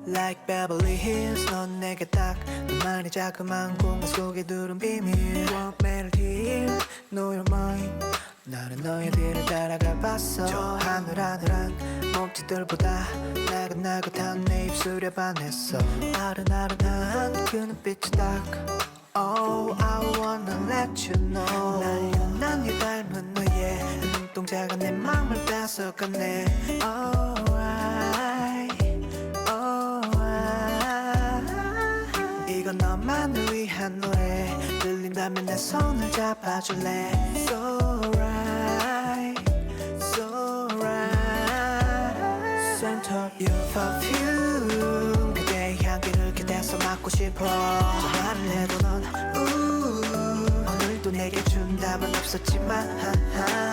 Like Beverly Hills 넌 내게 딱 너만의 자그마한 공간 속에 두른 비밀 Walk melody Know you're mine 나는 너의 뒤를 따라가 봤어 저 하늘하늘한 몸짓들보다 나긋나긋한 내 입술에 반했어 아른아른한 그 눈빛이 딱 Oh I wanna let you know 난 네 닮은 너의 눈동자가 내 맘을 뺏어가네 이건 너만을 위한 노래 들린다면 내 손을 잡아줄래 So right, so right Scent of your perfume 그대의 향기를 기대서 맡고 싶어 전화를 해도 넌 오늘도 내게 준 답은 없었지만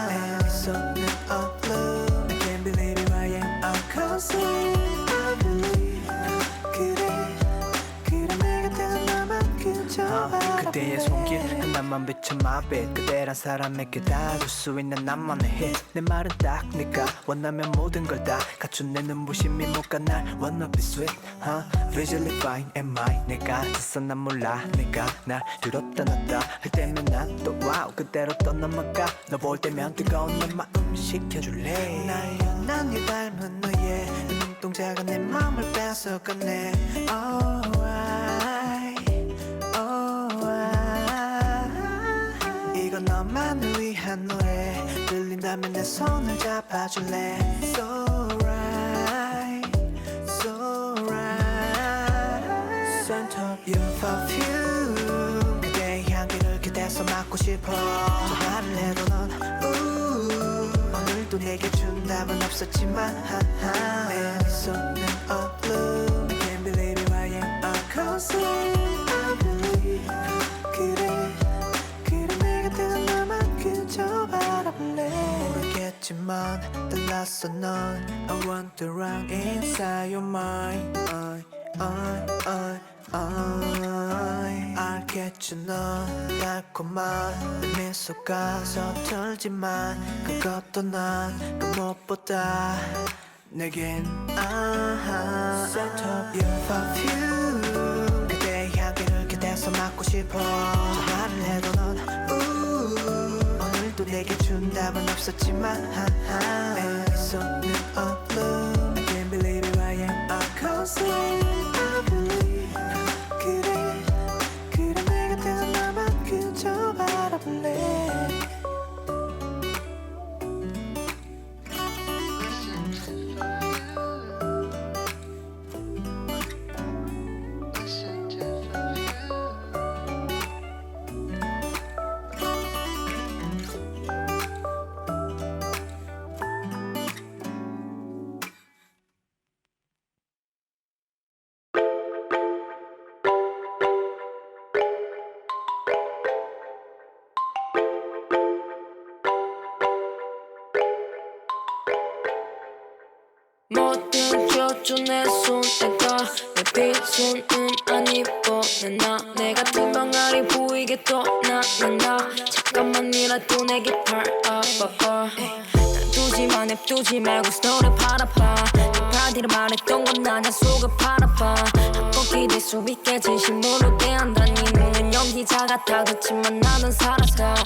내 손은 of blue I can't believe it I am unconscious I believe 그래 내 곁에서 나만 그저 바라보네 그대의 손길 하나만 비춰 my bed 그대란 사람에게 다 줄 수 있는 나만의 hit 내 말은 딱 네가 원하면 모든 걸 다 갖춘 내 눈부심이 뭐가 날 wanna be sweet Visually fine and mine 내가 졌어 난 몰라 내가 날 들었다 놨다 할 때면 난 또 wow 그대로 또 넘어가 너 볼 때면 뜨거운 내 마음 식혀줄래 날 연한 네 닮은 너의 눈동자가 내 맘을 뺏어가네 이건 너만을 위한 노래 들린다면 내 손을 잡아줄래 So right, so right Scent of your perfume 그대의 향기를 기대서 맡고 싶어 전화를 해도 넌 오늘도 내게 준 답은 없었지만 내 손은 of blue I can't believe it I am unconscious I believe 그래 내 곁에서 나만 그저 바라볼래 모르겠지만 달랐어 넌 I want to run inside your mind 알겠지 넌 달콤한 내 미소가 서툴지만 그것도 난 그 무엇보다 내겐 Scent of your perfume 그대의 향기를 기대서 맡고 싶어 전화를 해도 넌 오늘도 내게 준 답은 없었지만 내 손은 of blue I can't believe it I am unconscious I believe 그래 내 곁에서 나만 그저 바라볼래 뭐든 껴줘 내 손에다 내 빈손은 안 이뻐 내 같은 방아리 보이게 또 나 잠깐만이라도 내게 바라봐봐 난 두지마 냅두지 말고 스토리 팔아봐 내 바디를 말했던 건 나냐 속을 팔아봐 한껏 기댈 수 있게 진심으로 대한다니 너는 연기자 같아 그치만 나는 살았어